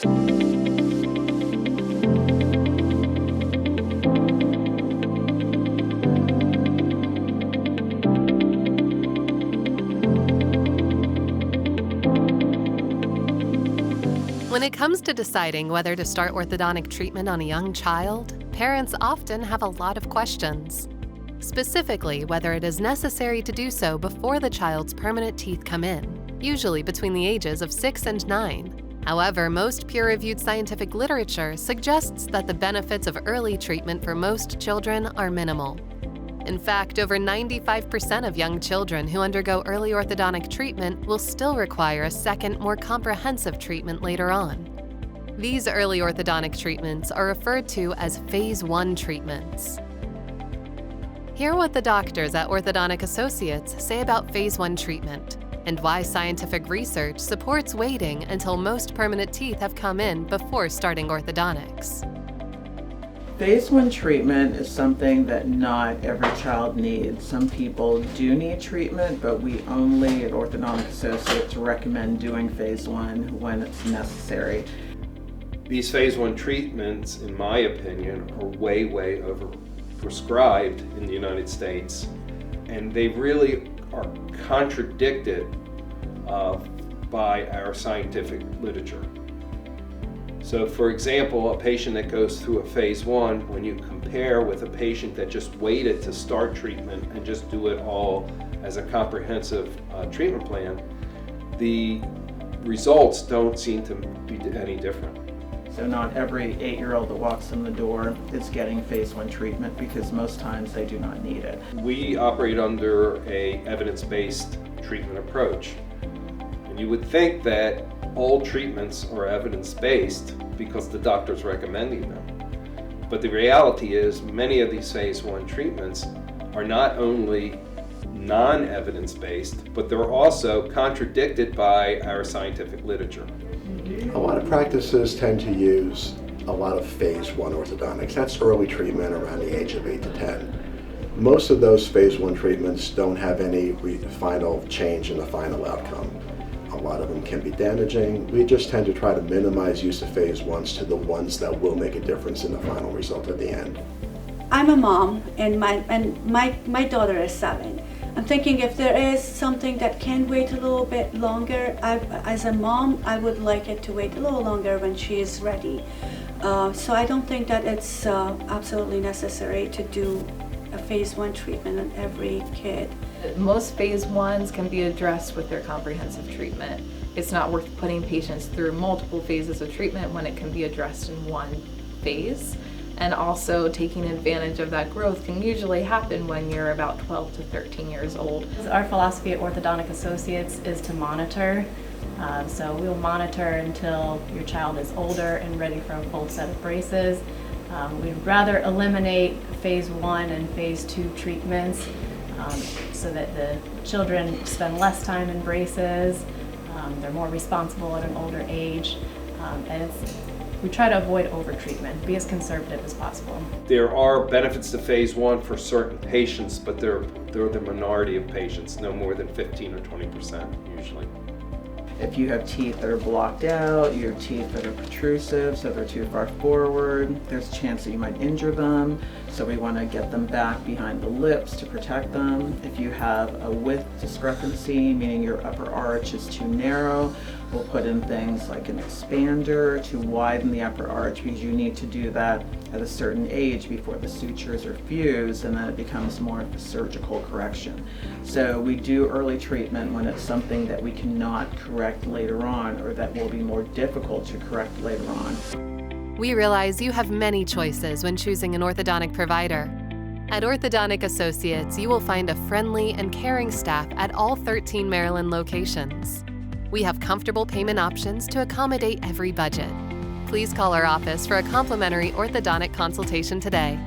When it comes to deciding whether to start orthodontic treatment on a young child, parents often have a lot of questions. Specifically, whether it is necessary to do so before the child's permanent teeth come in, usually between the ages of 6 and 9. However, most peer-reviewed scientific literature suggests that the benefits of early treatment for most children are minimal. In fact, over 95% of young children who undergo early orthodontic treatment will still require a second, more comprehensive treatment later on. These early orthodontic treatments are referred to as Phase 1 treatments. Hear what the doctors at Orthodontic Associates say about Phase 1 treatment and why scientific research supports waiting until most permanent teeth have come in before starting orthodontics. Phase 1 treatment is something that not every child needs. Some people do need treatment, but we only at Orthodontic Associates recommend doing Phase 1 when it's necessary. These Phase 1 treatments, in my opinion, are way overprescribed in the United States, and they really are contradicted by our scientific literature. So for example, a patient that goes through a Phase 1, when you compare with a patient that just waited to start treatment and just do it all as a comprehensive treatment plan, the results don't seem to be any different. So not every 8-year-old that walks in the door is getting Phase 1 treatment because most times they do not need it. We operate under an evidence-based treatment approach. And you would think that all treatments are evidence-based because the doctor's recommending them. But the reality is many of these Phase 1 treatments are not only non-evidence-based, but they're also contradicted by our scientific literature. A lot of practices tend to use a lot of Phase 1 orthodontics. That's early treatment around the age of 8 to 10. Most of those Phase 1 treatments don't have any final change in the final outcome. A lot of them can be damaging. We just tend to try to minimize use of Phase 1s to the ones that will make a difference in the final result at the end. I'm a mom, and my daughter is 7. I'm thinking if there is something that can wait a little bit longer, as a mom, I would like it to wait a little longer when she is ready. So I don't think that it's absolutely necessary to do a Phase 1 treatment on every kid. Most Phase 1s can be addressed with their comprehensive treatment. It's not worth putting patients through multiple phases of treatment when it can be addressed in one phase. And also taking advantage of that growth can usually happen when you're about 12 to 13 years old. Our philosophy at Orthodontic Associates is to monitor. So we'll monitor until your child is older and ready for a full set of braces. We'd rather eliminate Phase 1 and Phase 2 treatments so that the children spend less time in braces, they're more responsible at an older age, and we try to avoid over-treatment, be as conservative as possible. There are benefits to Phase 1 for certain patients, but they're the minority of patients, no more than 15 or 20% usually. If you have teeth that are blocked out, you have teeth that are protrusive, so they're too far forward, there's a chance that you might injure them, so we want to get them back behind the lips to protect them. If you have a width discrepancy, meaning your upper arch is too narrow, we'll put in things like an expander to widen the upper arch, because you need to do that at a certain age before the sutures are fused, and then it becomes more of a surgical correction. So we do early treatment when it's something that we cannot correct later on, or that will be more difficult to correct later on. We realize you have many choices when choosing an orthodontic provider. At Orthodontic Associates, you will find a friendly and caring staff at all 13 Maryland locations. We have comfortable payment options to accommodate every budget. Please call our office for a complimentary orthodontic consultation today.